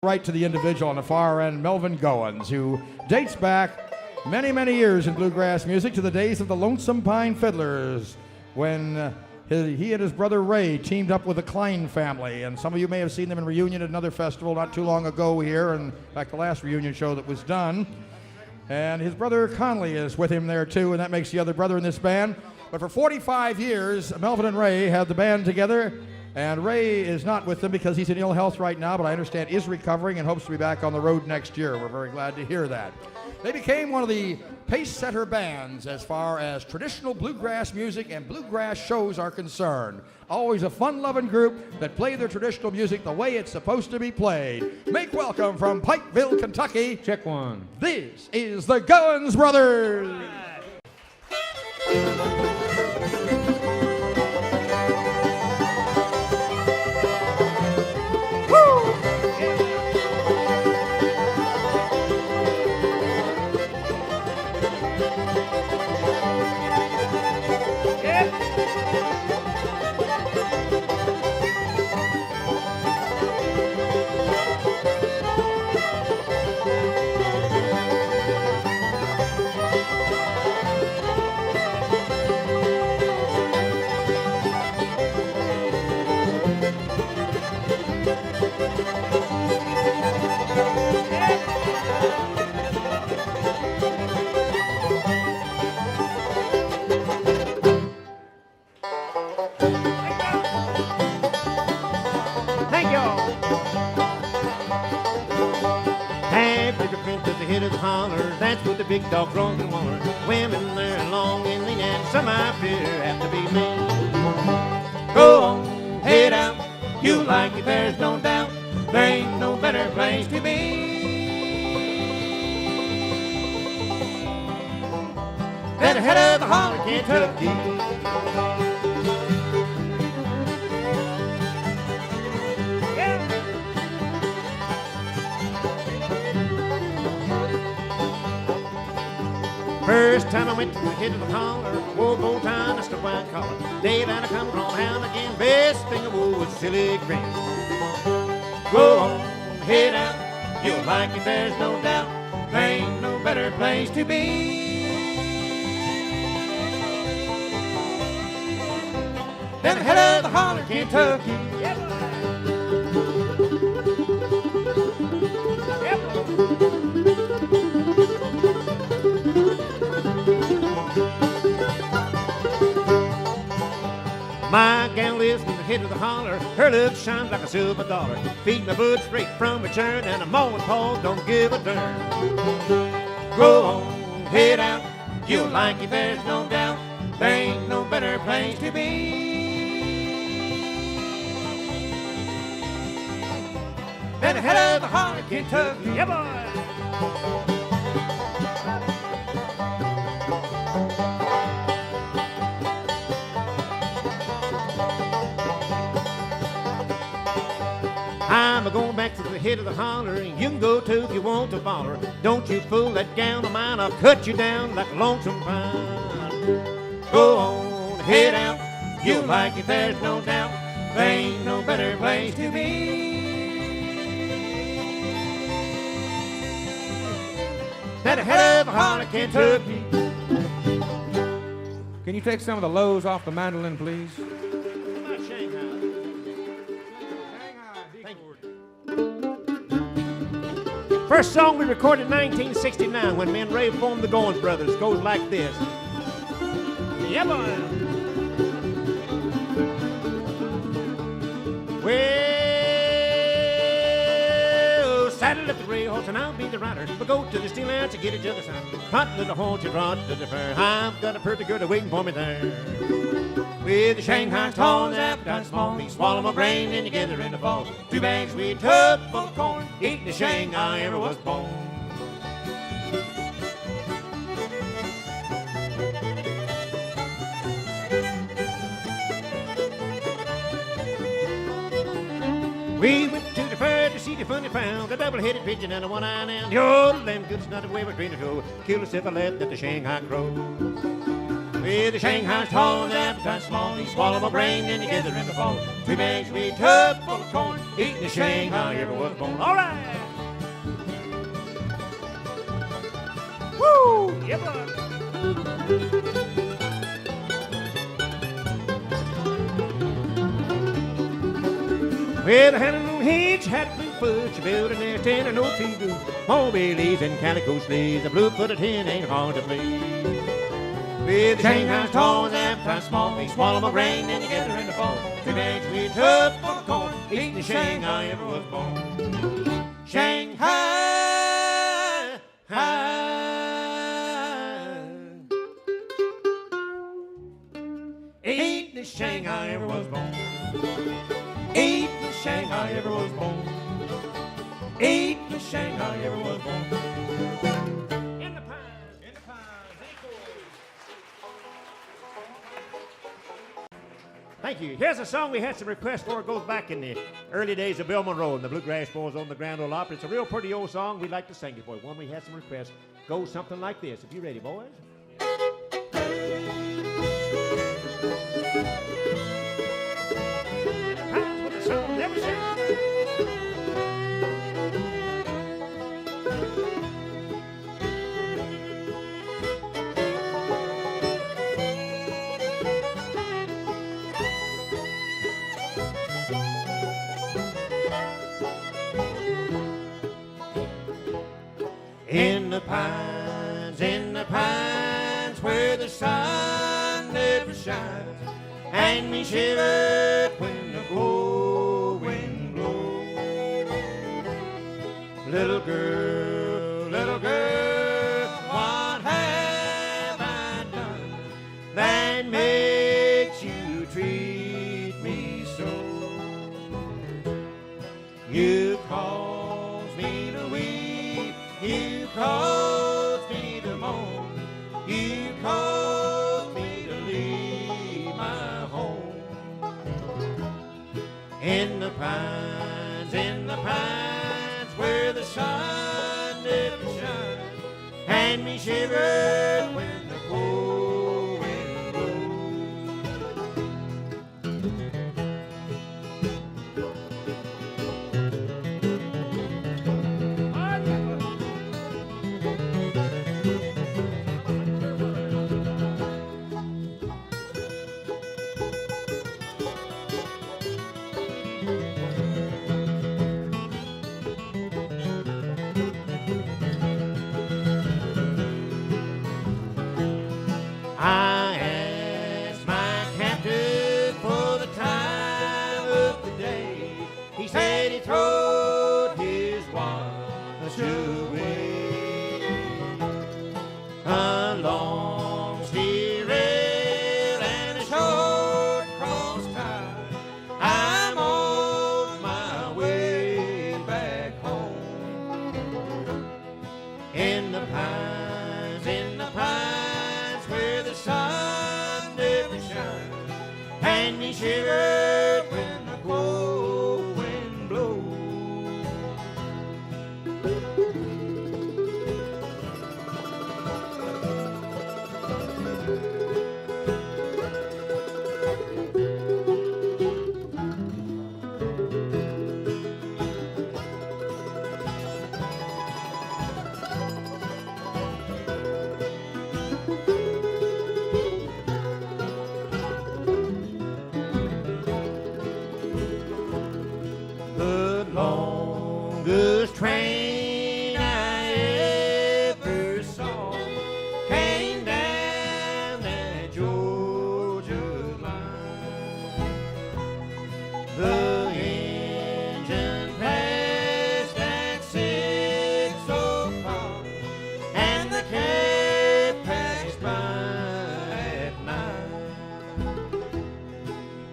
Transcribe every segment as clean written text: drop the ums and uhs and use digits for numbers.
Right to the individual on the far end, Melvin Goins, who dates back many, many years in bluegrass music to the days of the Lonesome Pine Fiddlers, when he and his brother Ray teamed up with the Klein family. And some of you may have seen them in reunion at another festival not too long ago here, and in fact the last reunion show that was done. And his brother Conley is with him there too, and that makes the other brother in this band. But for 45 years, Melvin and Ray had the band together. And Ray is not with them because he's in ill health right now, but I understand is recovering and hopes to be back on the road next year. We're very glad to hear that. They became one of the pace-setter bands as far as traditional bluegrass music and bluegrass shows are concerned. Always a fun-loving group that play their traditional music the way it's supposed to be played. Make welcome from Pikeville, Kentucky. Check one. This is the Goins Brothers. That's what the big dog groans and waller. Women there long and lean, and some I fear have to be mean. Go on, head out. You like it, there's no doubt. There ain't no better place to be than the head of the holler, Kentucky. First time I went to the head of the holler, wore gold tie and a stuff white collar. Day that I come crawling down again, best thing I wore was a silly grin. Go on, head out, you'll like it, there's no doubt. There ain't no better place to be than the head of the holler, Kentucky. My gal lives in the head of the holler. Her looks shines like a silver dollar. Feed my blood straight from her churn, and a mowing paw don't give a darn. Go on, head out. You'll like it, there's no doubt. There ain't no better place to be than the head of the holler, Kentucky. Yeah, boy. I'm a-going back to the head of the holler, and you can go too if you want to follow. Don't you fool that gown of mine, I'll cut you down like a lonesome pine. Go on, head out, you'll like it, there's no doubt. There ain't no better place to be than the head of the holler, Kentucky. Can you take some of the lows off the mandolin, please? First song we recorded in 1969 when me and Ray formed the Goins Brothers goes like this. Yeah, boy. Well, saddle up the gray horse and I'll be the rider. We'll go to the steel out to get each other side. Hot little horse, you trot to the fair. I've got a pretty girl waiting for me there. With the Shanghai tall and appetite small, we swallow my brain and together in the fall. 2 bags sweet tub full of corn, eating the Shanghai ever was born. We went to the fair to see the funny found, the double-headed pigeon and a one-eyed owl. The old them good snotted way was green to go. Kill us if I left at the Shanghai crow. With the Shanghai's tall and appetite small, he swallow my brain and together in the fall. 2 bags of wheat, tub full of corn, eating the Shanghai ever was born. All right. Woo! Yeah, boy. Well, I had a little hitch, had a blue foot, you built a nest in an old tree roof. Mobile leaves and calico sleeves, a blue-footed hen ain't hard to please. With the Shanghai's tall and appetite small, they swallow my brain and together in the fall. 2 bags we took full of corn, eating the Shanghai ever was born. Shanghai, eating the Shanghai ever was born. Eat the Shanghai ever was born. Eat the Shanghai ever was born. In the pines, Thank you. Here's a song we had some requests for. It goes back in the early days of Bill Monroe and the Bluegrass Boys on the Grand Ole Opry. It's a real pretty old song. We'd like to sing it for you. One we had some requests. Goes something like this. If you're ready, boys. In the pines where the sun never shines, and me shivered when the cold wind blows. Little girl, what have I done that makes you treat me so? You cause me to weep, you cause me to moan, you cause me to leave my home. In the pines where the sun never shines, and me shivered when the cold wind I asked my captain for the time of the day. He said he throwed his watch away. A long steer rail and a short cross tie. I'm on my way back home. In the pines where the sun never shines, and me shivered when the cold wind blows. The longest train I ever saw came down that Georgia line. The engine passed at 6:00, and the cab passed by at 9.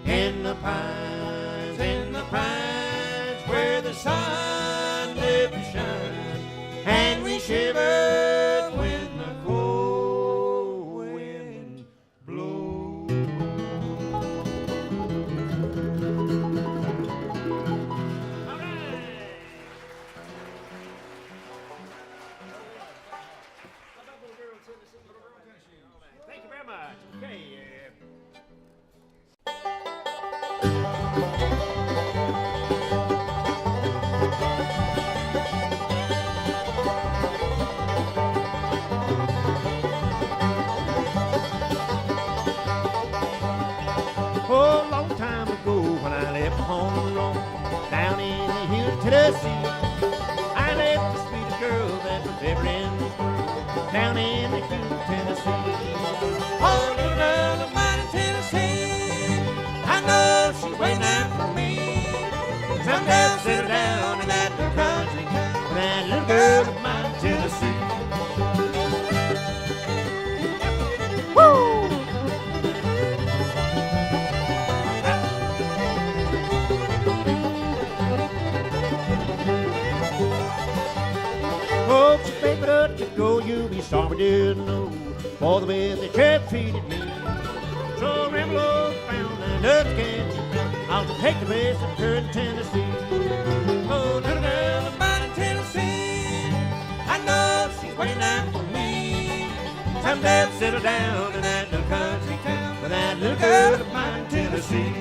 In the pines where the sun never shines, and we shivered when the cold wind blows. All right. Thank you very much. Okay. Tennessee. I left the sweetest girl that was ever in this world down in McNeely, Tennessee. Oh, little girl of mine in Tennessee, I know she's waiting out for me. Someday I'll settle down in that little country town, That little girl of mine in Tennessee. Folks, you paper up to go, you'll be sorry didn't know for the way the trap treated me. So Rambo found another cat you found. I'll take the rest of her in Tennessee. oh, little girl of mine in Tennessee, I know she's waiting out for me. Someday I'll settle down in that little country town with that little girl of mine in Tennessee.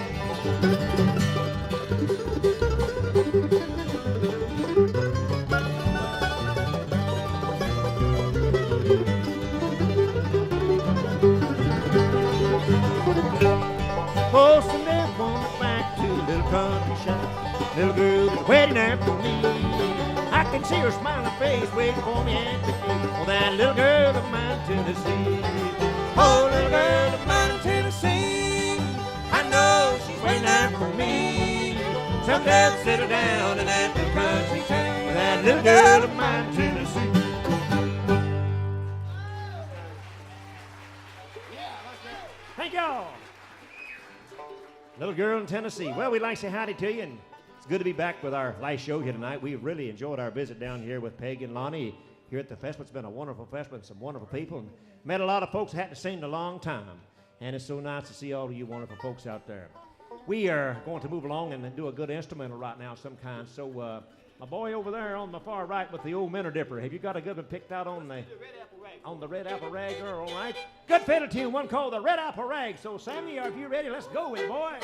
Oh, someday I want back to the little country shop. Little girl that's waiting there for me. I can see her smiling face waiting for me at the gate. Oh, that little girl of mine, Tennessee. Oh, little girl of mine in Tennessee, I know she's waiting out for me. Someday I'll settle down in that little country town with that little girl of mine in Tennessee. Thank y'all. Little girl in Tennessee. Well, we'd like to say howdy to you, and it's good to be back with our live show here tonight. We really enjoyed our visit down here with Peg and Lonnie here at the festival. It's been a wonderful festival and some wonderful people, and met a lot of folks who hadn't seen in a long time, and it's so nice to see all of you wonderful folks out there. We are going to move along and do a good instrumental right now of some kind, so my boy over there on the far right with the old minnow dipper, have you got a good one picked out on the red apple rag there? All right. Good fiddle tune, one called the Red Apple Rag. So Sammy, if you ready, let's go with it, boy.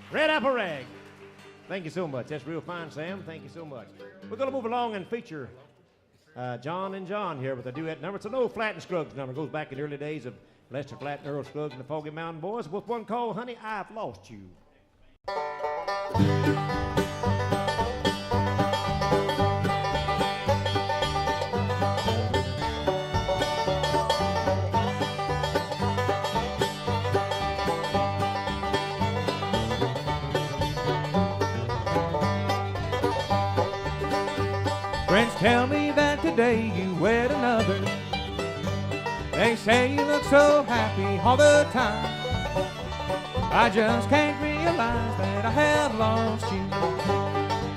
Red Apple Rag. Thank you so much. That's real fine, Sam. Thank you so much. We're going to move along and feature John and John here with a duet number. It's an old Flatt and Scruggs number. It goes back in the early days of Lester Flatt and Earl Scruggs and the Foggy Mountain Boys with one called Honey, I've Lost You. Friends tell me that today you wed another. They say you look so happy all the time. I just can't realize that I have lost you.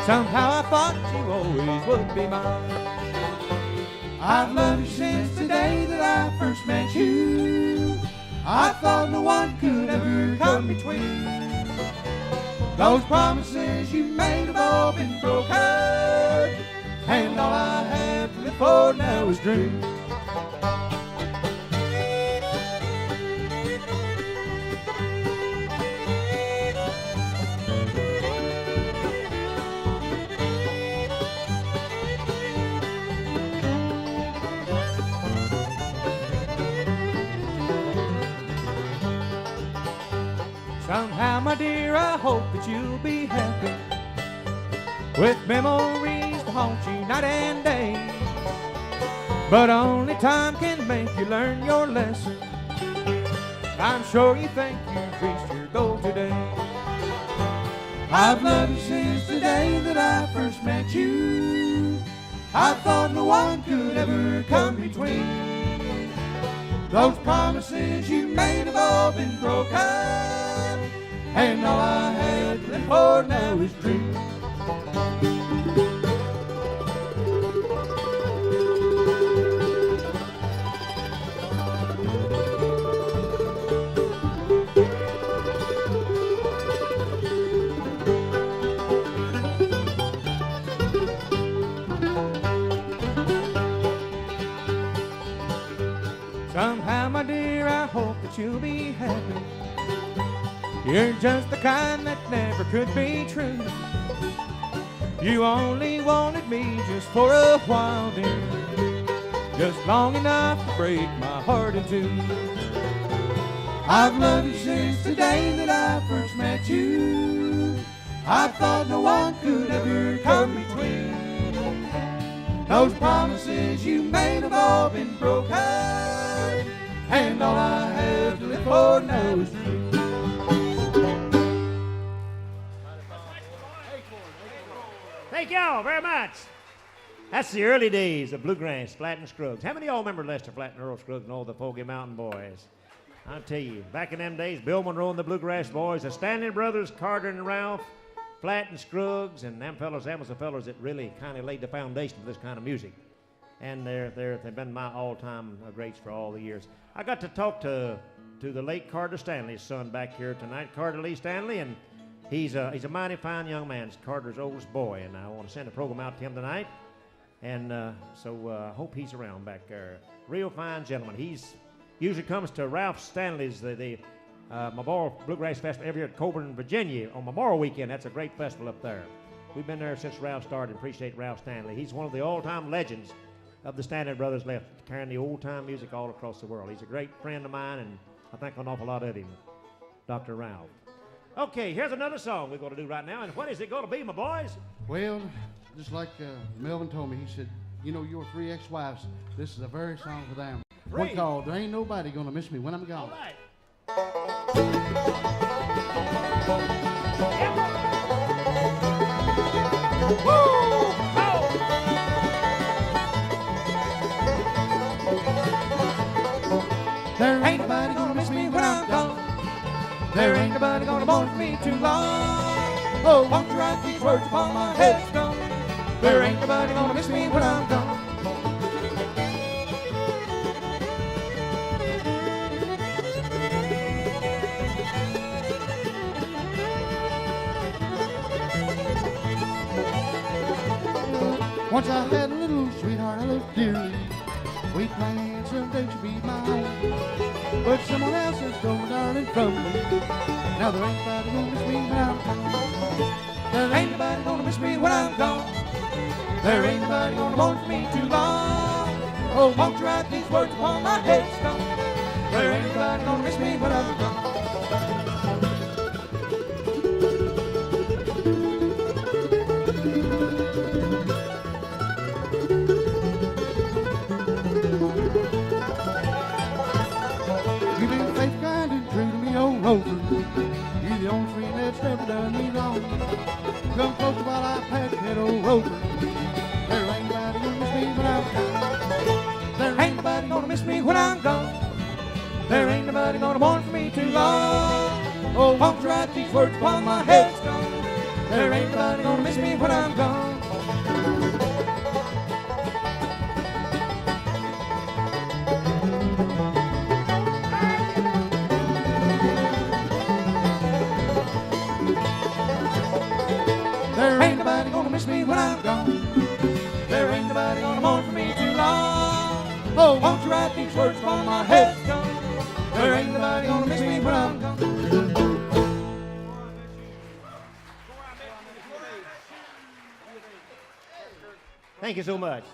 Somehow I thought you always would be mine. I've loved you since the day that I first met you. I thought no one could ever come between. Those promises you made have all been broken. before now is dream. Somehow, my dear, I hope that you'll be happy with memories to haunt you night and day. But only time can make you learn your lesson. I'm sure you think you've reached your goal today. I've loved you since the day that I first met you. I thought no one could ever come between. Those promises you made have all been broken, and all I had to live for now is dreams. Somehow, my dear, I hope that you'll be happy. You're just the kind that never could be true. You only wanted me just for a while, dear, just long enough to break my heart in two. I've loved you since the day that I first met you. I thought no one could ever come between. Those promises you made have all been broken, and all I have to live for now is dreams. Thank y'all very much. That's the early days of Bluegrass, Flat and Scruggs. How many of y'all remember Lester Flat and Earl Scruggs and all the Foggy Mountain Boys? I'll tell you, back in them days, Bill Monroe and the Bluegrass Boys, the Stanley brothers, Carter and Ralph, Flat and Scruggs, and them fellas was the fellas that really kind of laid the foundation for this kind of music. And they've been my all-time greats for all the years. I got to talk to the late Carter Stanley's son back here tonight, Carter Lee Stanley, and he's a mighty fine young man. It's Carter's oldest boy, and I want to send a program out to him tonight. And so I hope he's around back there. Real fine gentleman. He's usually comes to Ralph Stanley's, the Memorial Bluegrass Festival every year at Coburn, Virginia on Memorial Weekend. That's a great festival up there. We've been there since Ralph started. Appreciate Ralph Stanley. He's one of the all-time legends of the Stanley brothers left, carrying the old-time music all across the world. He's a great friend of mine, and I think an awful lot of him, Dr. Ralph. Okay, here's another song we're going to do right now, and what is it going to be, my boys? Well, just like Melvin told me, he said, you know, your 3 ex-wives, this is a very song for them. Three? One called, There Ain't Nobody Gonna Miss Me When I'm Gone. All right. Woo! There ain't nobody gonna miss me when I'm gone. There ain't nobody gonna mourn for me too long. Oh, won't you write these words upon my headstone? There ain't nobody gonna miss me when I'm gone. Once I had a little sweetheart I loved dearly. We planned someday to be my own, but someone else has stolen my darling from me. Now there ain't nobody gonna miss me when I'm gone. There ain't nobody gonna miss me when I'm gone. There ain't nobody gonna mourn for me too long. Oh, won't you write these words upon my headstone? There ain't nobody gonna miss me when I'm gone. You've been faithful, kind, and true to me all over. You're the only friend that's never done me wrong. Come close while I pat that old rover. There ain't nobody gonna miss me when I'm gone. There ain't nobody gonna miss me when I'm gone. There ain't nobody gonna mourn for me too long. Oh, won't you write these words upon my headstone? There ain't nobody gonna miss me when I'm gone. There ain't nobody gonna miss me when I'm gone. There ain't nobody gonna mourn for me too long. Oh, Won't you write these words on my headstone? There ain't nobody gonna miss me when I'm gone. Thank you so much.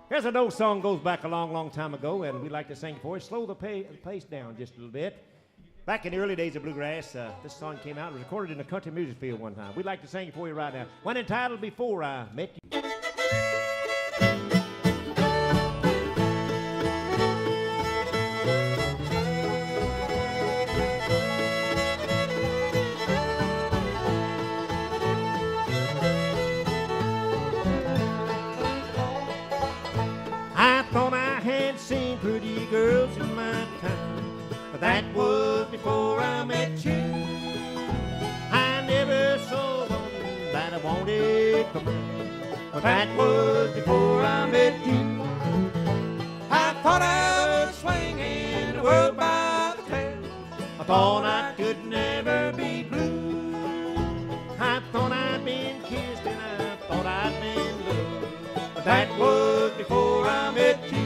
Here's an old song goes back a long, long time ago, and we'd like to sing it for you. Slow the pace down just a little bit. Back in the early days of Bluegrass, this song came out and was recorded in a country music field one time. We'd like to sing it for you right now. One entitled Before I Met You. I thought I had seen pretty girls in my time, but that was before I met you. I never saw one that I wanted for me, but that was before I met you. I thought I was swinging the world by the tail. I thought I could never be blue. I thought I'd been kissed and I thought I'd been loved, but that was before I met you.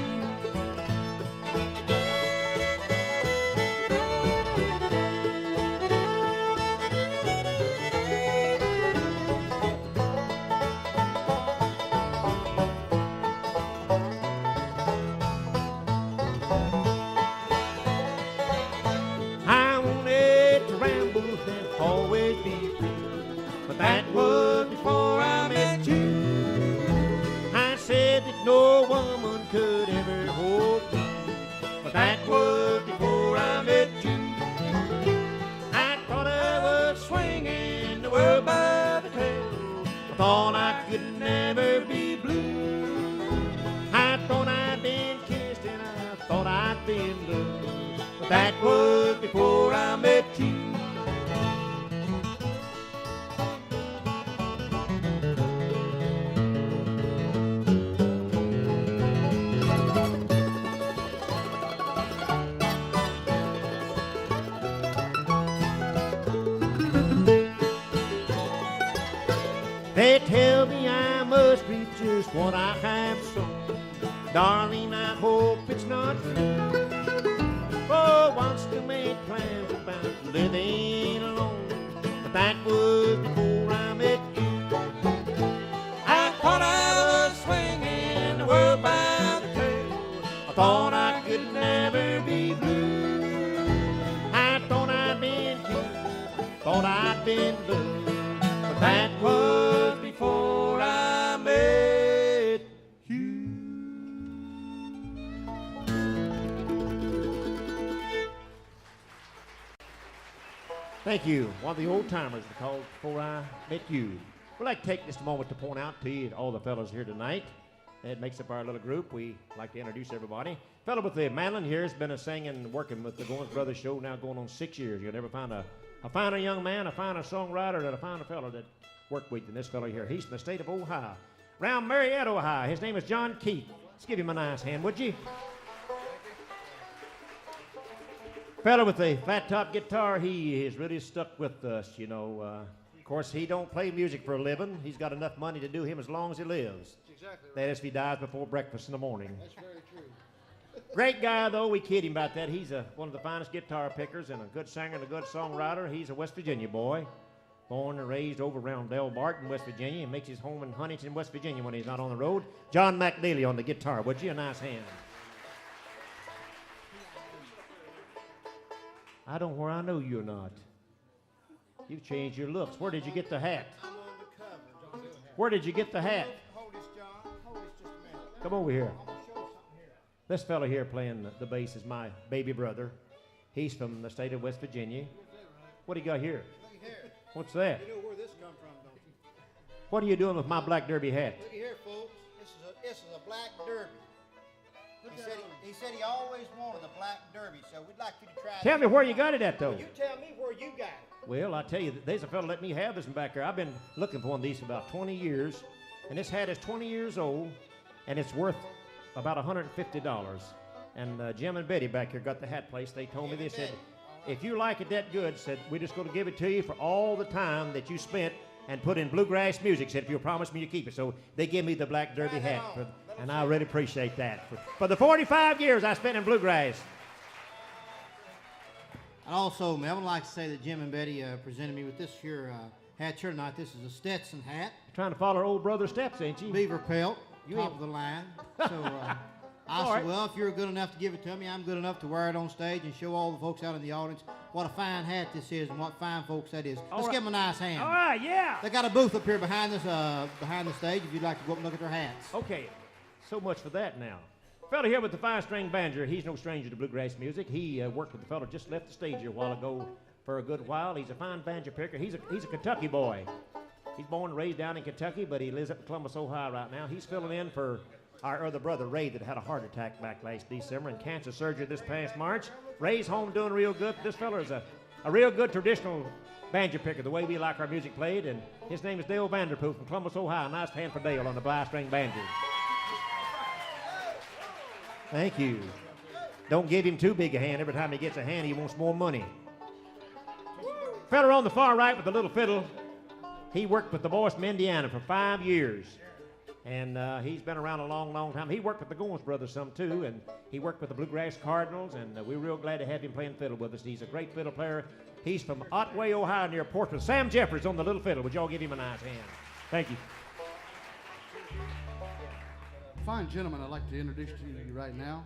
That was before I met you. I said that no woman could ever hold me, but that was before I met you. I thought I was swinging the world by the tail. I thought I could never be blue. I thought I'd been kissed and I thought I'd been loved, but that was before I met you. They tell me I must be just what I have sown. Darling, I hope it's not true. For once to make plans about living alone, but that was before I met you. I thought I was swinging the world by the tail. I thought I could never be blue. I thought I'd been kissed, thought I'd been loved, but that was before I met you. Thank you. One of the old timers called Before I Met You. We'd like to take just a moment to point out to you, all the fellows here tonight. It makes up our little group. We like to introduce everybody. Fellow with the mandolin here has been singing and working with the Goins Brothers show now going on 6 years. You'll never find a finer young man, a finer songwriter, and a finer fellow that worked with than this fellow here. He's from the state of Ohio. Round Marietta, Ohio. His name is John Keaton. Let's give him a nice hand, would you? Fellow with the flat top guitar, he is really stuck with us, you know. Of course, he don't play music for a living. He's got enough money to do him as long as he lives. That's exactly right. That is if he dies before breakfast in the morning. That's very true. Great guy, though. We kid him about that. He's one of the finest guitar pickers and a good singer and a good songwriter. He's a West Virginia boy. Born and raised over around Del Barton, West Virginia, and makes his home in Huntington, West Virginia when he's not on the road. John McNeely on the guitar. Would you? A nice hand. I don't where I know you or not. You've changed your looks. Where did you get the hat? I'm on the cover. Don't do it. Where did you get the hat? Hold this, John. Hold this just a minute. Come over here. I'm going to show you something here. This fella here playing the bass is my baby brother. He's from the state of West Virginia. What do you got here? Look here. What's that? You know where this come from, don't you? What are you doing with my black derby hat? Look here, folks. This is a black derby. He said he always wanted a black derby, so we'd like you to try. Tell me where you got it at, though. You tell me where you got it. Well, I tell you, there's a fella let me have this one back there. I've been looking for one of these for about 20 years, and this hat is 20 years old, and it's worth about $150. And Jim and Betty back here got the hat place. They told me, they said, if you like it that good, said, we're just going to give it to you for all the time that you spent and put in bluegrass music. Said, if you'll promise me you keep it. So they give me the black derby hat, and I really appreciate that. For the 45 years I spent in bluegrass. And also, Melvin, I'd like to say that Jim and Betty presented me with this here hat here tonight. This is a Stetson hat. Trying to follow our old brother's steps, ain't you? Beaver pelt, You top ain't- of the line. So I All said, right. well, if you're good enough to give it to me, I'm good enough to wear it on stage and show all the folks out in the audience what a fine hat this is and what fine folks that is. Let's right. give them a nice hand. All right, yeah. They got a booth up here behind this, behind the stage if you'd like to go up and look at their hats. Okay, so much for that now. Fella here with the five-string banjo, he's no stranger to bluegrass music. He worked with the fella just left the stage here a while ago for a good while. He's a fine banjo picker. He's a Kentucky boy. He's born and raised down in Kentucky, but he lives up in Columbus, Ohio right now. He's filling in for our other brother, Ray, that had a heart attack back last December and cancer surgery this past March. Ray's home doing real good. This fella is a real good traditional banjo picker, the way we like our music played, and his name is Dale Vanderpool from Columbus, Ohio. Nice hand for Dale on the five-string banjo. Thank you. Don't give him too big a hand. Every time he gets a hand, he wants more money. Fella on the far right with the little fiddle, he worked with the boys from Indiana for 5 years. And he's been around a long, long time. He worked with the Goins Brothers some too, and he worked with the Bluegrass Cardinals, and we're real glad to have him playing fiddle with us. He's a great fiddle player. He's from Otway, Ohio, near Portsmouth. Sam Jefferson on the little fiddle. Would y'all give him a nice hand? Thank you. Fine gentleman I'd like to introduce to you right now.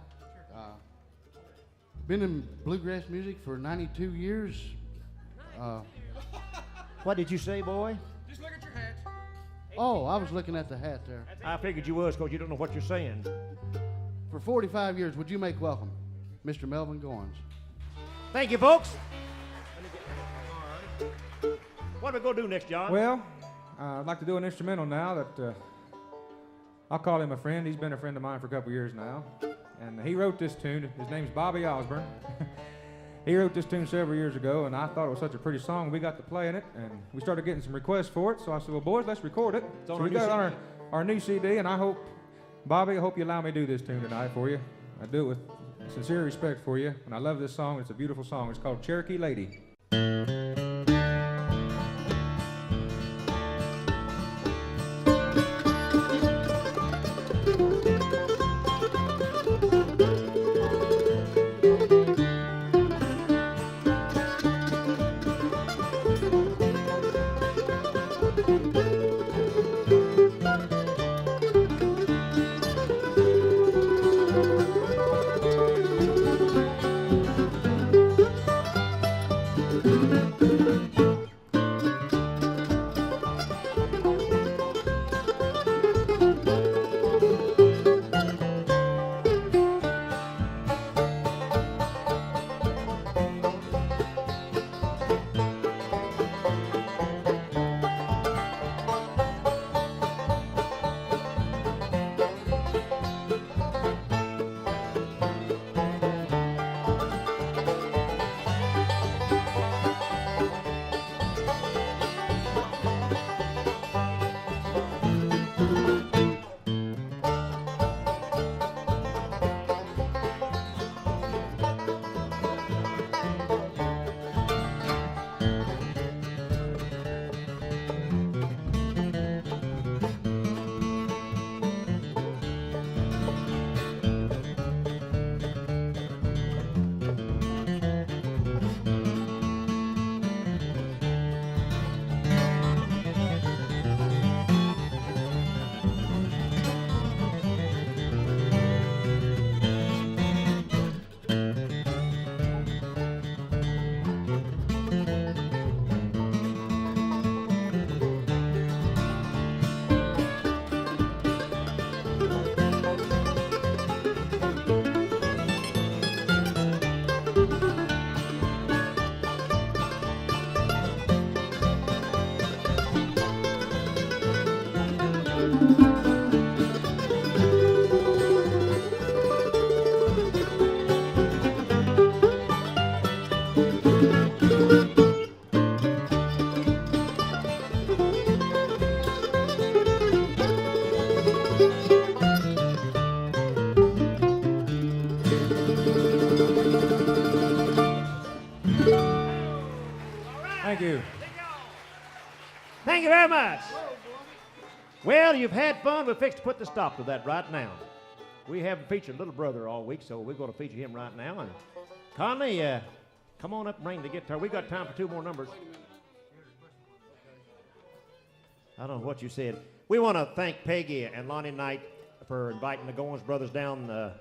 Been in bluegrass music for 92 years. What did you say, boy? Just look at your hat. Oh, I was looking at the hat there. I figured you was, because you don't know what you're saying. For 45 years, would you make welcome Mr. Melvin Goins? Thank you, folks. What are we going to do next, John? Well, I'd like to do an instrumental now that I'll call him a friend. He's been a friend of mine for a couple years now. And he wrote this tune. His name's Bobby Osborne. He wrote this tune several years ago, and I thought it was such a pretty song. We got to playing it, and we started getting some requests for it. So I said, well, boys, let's record it. on So our we new got CD. our new CD, and I hope, Bobby, I hope you allow me to do this tune tonight for you. I do it with sincere respect for you, and I love this song. It's a beautiful song. It's called Cherokee Lady. Thank you very much. Well, you've had fun. We're fixed to put the stop to that right now. We haven't featured Little Brother all week, so we're going to feature him right now. And Conley, come on up and bring the guitar. We got time for 2 more numbers. I don't know what you said. We want to thank Peggy and Lonnie Knight for inviting the Goins Brothers down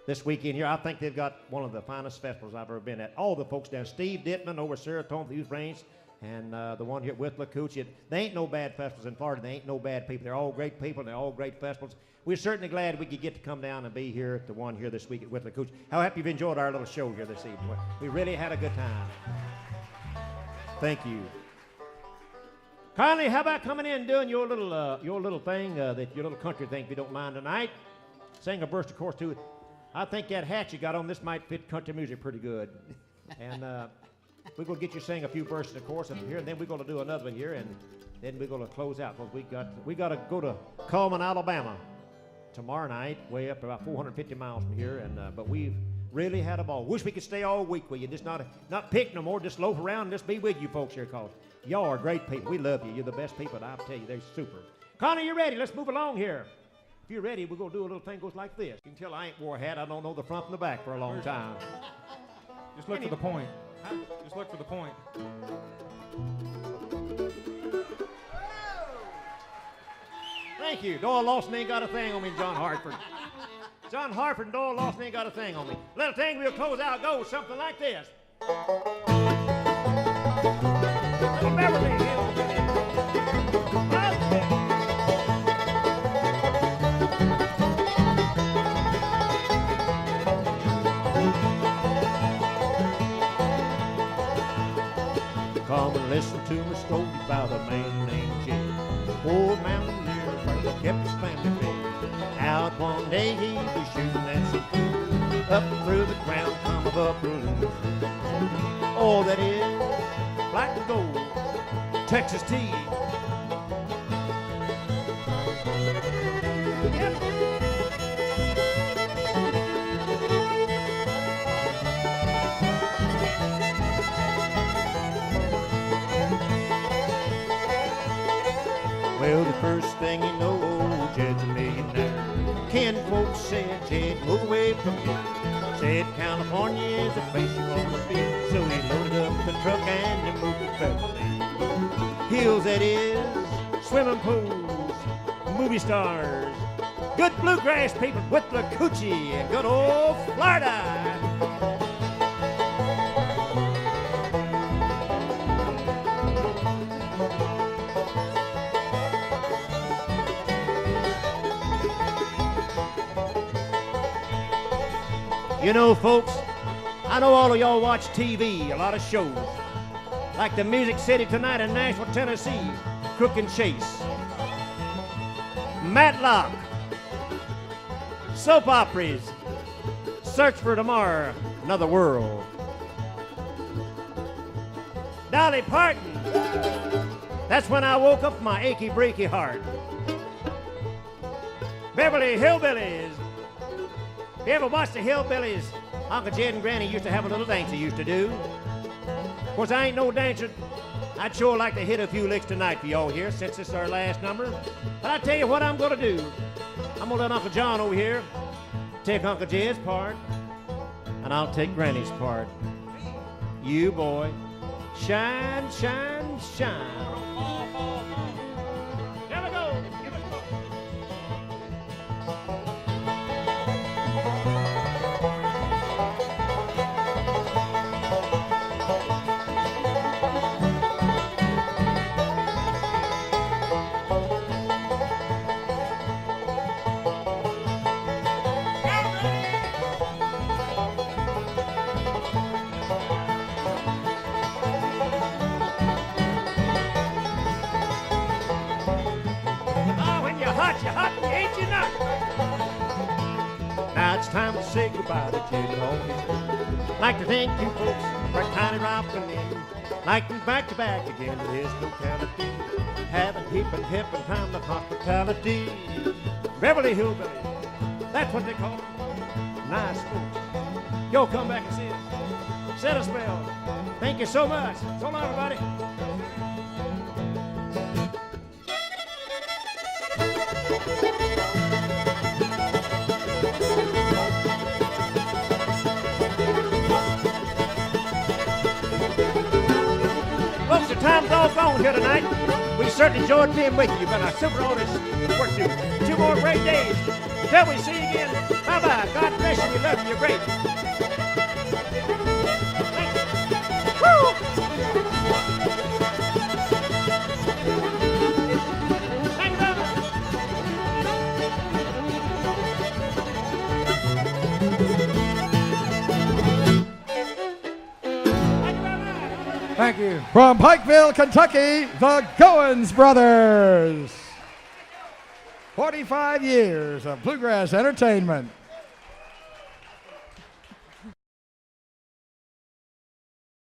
this weekend here. I think they've got one of the finest festivals I've ever been at. All the folks down, Steve Dittman over Seratone, the Youth Range, and the one here at Withlacoochie. They ain't no bad festivals in Florida. They ain't no bad people. They're all great people, and they're all great festivals. We're certainly glad we could get to come down and be here at the one here this week at Withlacoochie. How happy you've enjoyed our little show here this evening. We really had a good time. Thank you. Conley, how about coming in and doing your little thing, your little country thing, if you don't mind tonight? Sing a burst of chorus too. I think that hat you got on this might fit country music pretty good. And we're going to get you to sing a few verses of chorus up here, and then we're going to do another one here, and then we're going to close out because we got to go to Cullman, Alabama tomorrow night, way up about 450 miles from here. And but we've really had a ball. Wish we could stay all week with you, just not pick no more, just loaf around and just be with you folks here, cause y'all are great people. We love you. You're the best people, and I'll tell you, they're super. Connie, you ready? Let's move along here. If you're ready, we're going to do a little thing goes like this. You can tell I ain't wore a hat. I don't know the front and the back for a long time. Just look for the point. Just look for the point. Thank you. Doyle Lawson ain't got a thing on me, John Hartford. John Hartford and Doyle Lawson ain't got a thing on me. Little thing we'll close out goes something like this. Little Beverly. Come and listen to a story about a man named Jim. Poor mountaineer, where he kept his family fed. Out one day he was shooting at some food. Up through the ground come a buffalo. Oh, that is black and gold, Texas tea. Yep. Well, the first thing you know, Jed's a millionaire. Ken folks said, Jed, move away from here. Said California is a place you want to be. So he loaded up the truck and he moved to Beverly Hills, that is, swimming pools, movie stars, good bluegrass people, Withlacoochie, and good old Florida. You know, folks, I know all of y'all watch TV, a lot of shows, like the Music City Tonight in Nashville, Tennessee, Crook and Chase, Matlock, soap operas, Search for Tomorrow, Another World, Dolly Parton, That's When I Woke Up My Achy Breaky Heart, Beverly Hillbillies. If you ever watched the Hillbillies, Uncle Jed and Granny used to have a little dance they used to do. Of course, I ain't no dancer. I'd sure like to hit a few licks tonight for y'all here, since this is our last number. But I tell you what I'm gonna do. I'm gonna let Uncle John over here take Uncle Jed's part, and I'll take Granny's part. You, boy, shine, shine, shine. Here we go. Now it's time to say goodbye to Jed and all his crew. Like to thank you folks for kindly rocking in. Like to back again to his locality. Having heap and hip and time of hospitality. Beverly Hillbillies, that's what they call them. Nice folks. Yo, come back and see us. Set a spell. Thank you so much. So long, everybody. time's all gone here tonight. We certainly enjoyed being with you, but I still got all this work to do. 2 more great days. Till we see you again. Bye-bye. God bless you. We love you. You're great. Woo! Thank you very much. Thank you. From Pikeville, Kentucky, the Goins Brothers. 45 years of bluegrass entertainment.